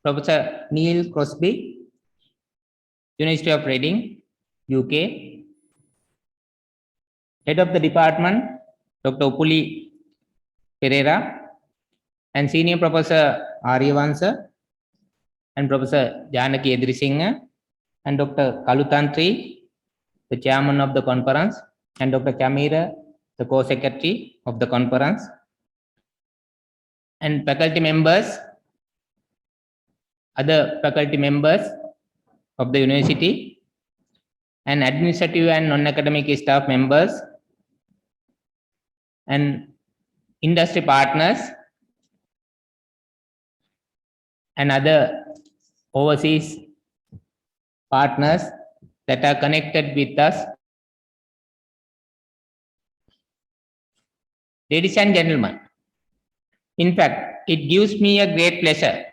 Professor Neil Crosby, University of Reading, UK. Head of the department, Dr. Upuli Pereira, and Senior Professor Aryavansa, and Professor Janaki Edrisinghe, and Dr. Kalutantri, the chairman of the conference, and Dr. Chamira, the co-secretary of the conference, and faculty members, other faculty members of the university, and administrative and non-academic staff members, and industry partners, and other overseas partners that are connected with us. Ladies and gentlemen, in fact, it gives me a great pleasure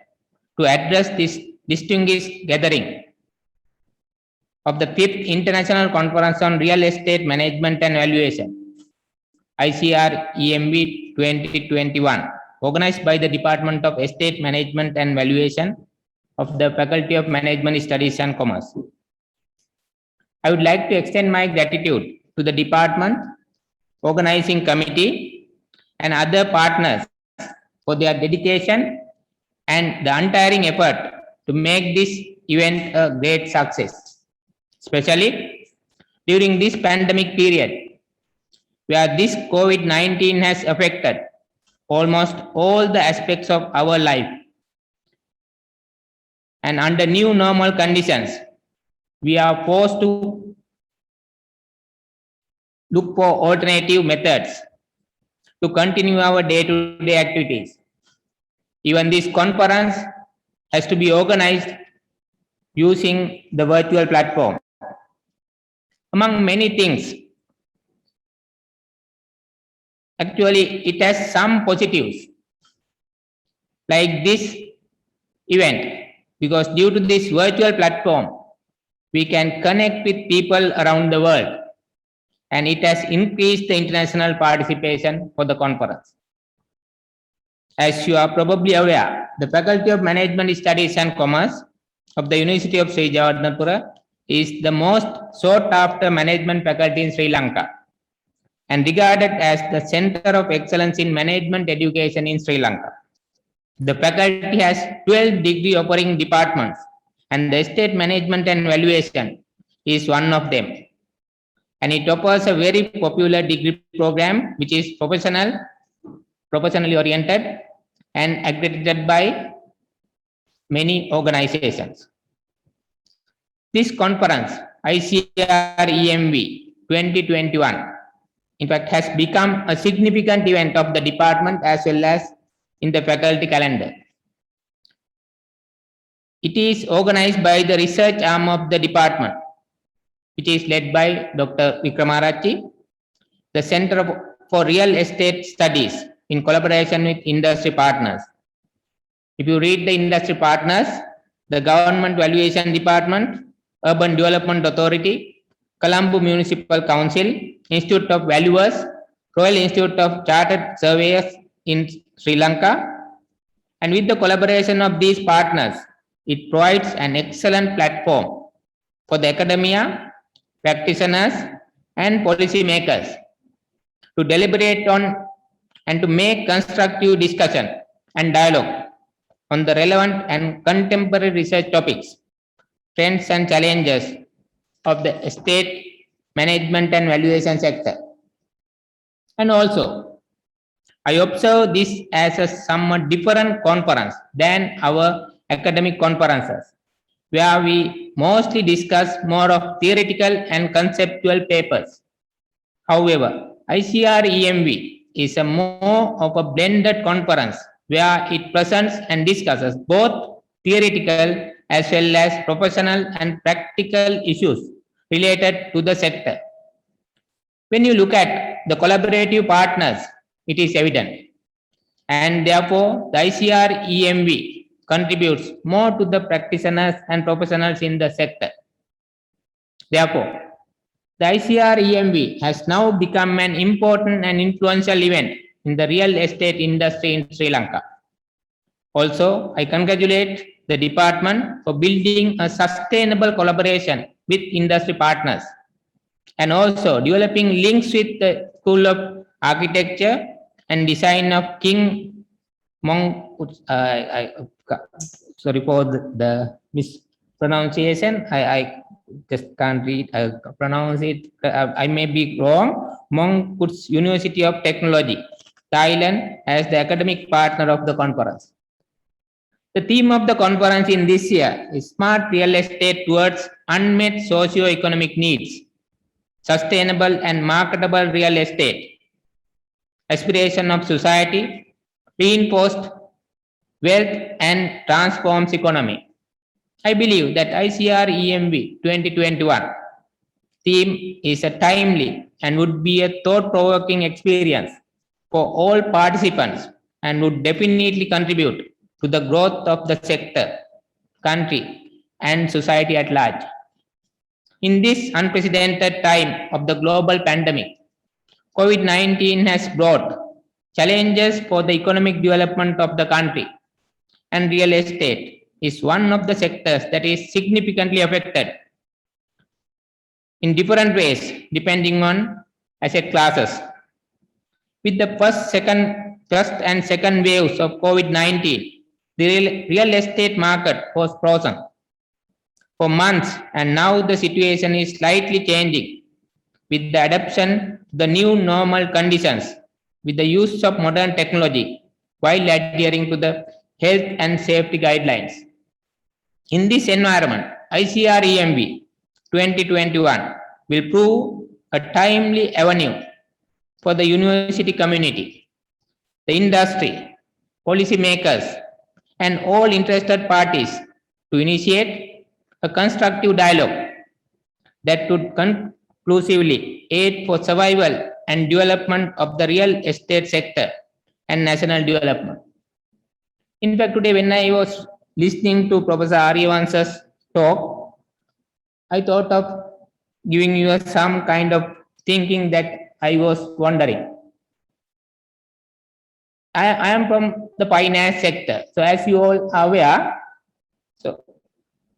to address this distinguished gathering of the 5th International Conference on Real Estate Management and Valuation, ICR EMV 2021, organized by the Department of Estate Management and Valuation of the Faculty of Management Studies and Commerce. I would like to extend my gratitude to the department, organizing committee, and other partners for their dedication and the untiring effort to make this event a great success, especially during this pandemic period where this COVID-19 has affected almost all the aspects of our life. And under new normal conditions, we are forced to look for alternative methods to continue our day-to-day activities. Even this conference has to be organized using the virtual platform. Among many things, actually it has some positives, like this event, because due to this virtual platform, we can connect with people around the world, and it has increased the international participation for the conference. As you are probably aware, the Faculty of Management Studies and Commerce of the University of Sri Jawaharlal is the most sought after management faculty in Sri Lanka and regarded as the center of excellence in management education in Sri Lanka. The faculty has 12 degree offering departments, and the estate management and valuation is one of them. And it offers a very popular degree program which is professionally oriented and accredited by many organizations. This conference, ICR EMV 2021, in fact, has become a significant event of the department as well as in the faculty calendar. It is organized by the research arm of the department, which is led by Dr. Vikramarachi, the Center for Real Estate Studies in collaboration with industry partners. If you read the industry partners, the Government Valuation Department, Urban Development Authority, Colombo Municipal Council, Institute of Valuers, Royal Institute of Chartered Surveyors in Sri Lanka, and with the collaboration of these partners, it provides an excellent platform for the academia, practitioners, and policy makers to deliberate on and to make constructive discussion and dialogue on the relevant and contemporary research topics, trends and challenges of the estate management and valuation sector. And also, I observe this as a somewhat different conference than our academic conferences, where we mostly discuss more of theoretical and conceptual papers. However, ICR EMV is a more of a blended conference where it presents and discusses both theoretical as well as professional and practical issues related to the sector. When you look at the collaborative partners, it is evident, and therefore the ICR EMV contributes more to the practitioners and professionals in the sector. Therefore, the ICR EMV has now become an important and influential event in the real estate industry in Sri Lanka. Also, I congratulate the department for building a sustainable collaboration with industry partners and also developing links with the School of Architecture and Design of King Mong. Sorry for the mispronunciation. I just can't read. Pronounce it. I may be wrong. Mongkut's University of Technology, Thailand, as the academic partner of the conference. The theme of the conference in this year is Smart Real Estate Towards Unmet Socio-Economic Needs, Sustainable and Marketable Real Estate, Aspiration of Society, Reinforced Wealth and Transforms Economy. I believe that ICR EMV 2021 theme is a timely and would be a thought-provoking experience for all participants and would definitely contribute to the growth of the sector, country, and society at large. In this unprecedented time of the global pandemic, COVID-19 has brought challenges for the economic development of the country, and real estate is one of the sectors that is significantly affected in different ways depending on asset classes. With the first and second waves of COVID-19, the real estate market was frozen for months, and now the situation is slightly changing with the adoption to the new normal conditions with the use of modern technology while adhering to the health and safety guidelines. In this environment, ICR EMV 2021 will prove a timely avenue for the university community, the industry, policymakers, and all interested parties to initiate a constructive dialogue that would conclusively aid for survival and development of the real estate sector and national development. In fact, today when I was listening to Professor Aryavansa's talk, I thought of giving you some kind of thinking that I was wondering. I am from the finance sector. So as you all are aware, so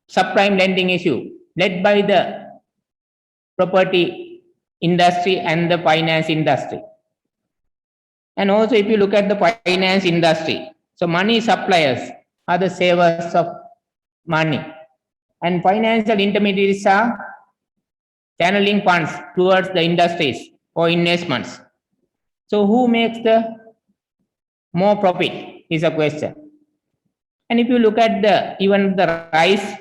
subprime lending issue led by the property industry and the finance industry. And also if you look at the finance industry, so money suppliers are the savers of money, and financial intermediaries are channeling funds towards the industries or investments. So who makes the more profit is a question. And if you look at even the rice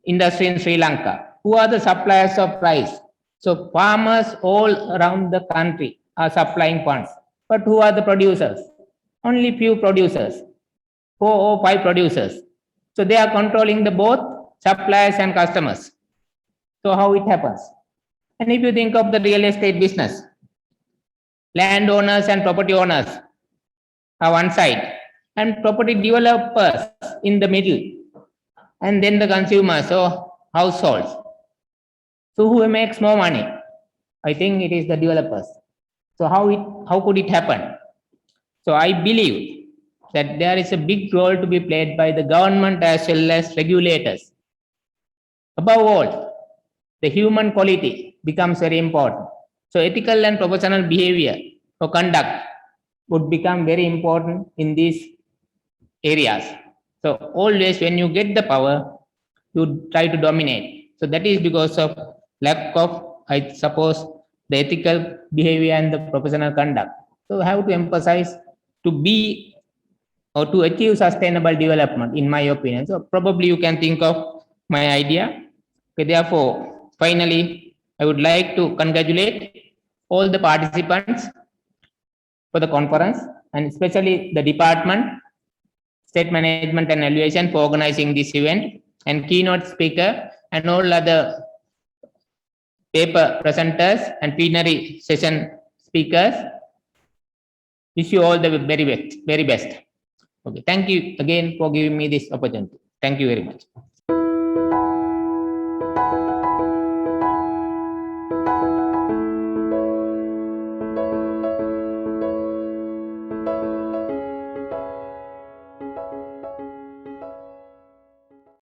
industry in Sri Lanka, who are the suppliers of rice? So farmers all around the country are supplying funds. But who are the producers? Only few producers, 4 or 5 producers. So they are controlling the both suppliers and customers. So how it happens? And if you think of the real estate business, landowners and property owners are one side, and property developers in the middle, and then the consumers or households. So who makes more money? I think it is the developers. So how could it happen? So I believe that there is a big role to be played by the government as well as regulators. Above all, the human quality becomes very important. So ethical and professional behavior or conduct would become very important in these areas. So always when you get the power, you try to dominate. So that is because of lack of, I suppose, the ethical behavior and the professional conduct. So have to emphasize to be or to achieve sustainable development, in my opinion. So probably you can think of my idea. Okay, therefore, finally, I would like to congratulate all the participants for the conference, and especially the department, State Management and Evaluation, for organizing this event, and keynote speaker and all other paper presenters and plenary session speakers. Wish you all the very best. Okay, thank you again for giving me this opportunity. Thank you very much.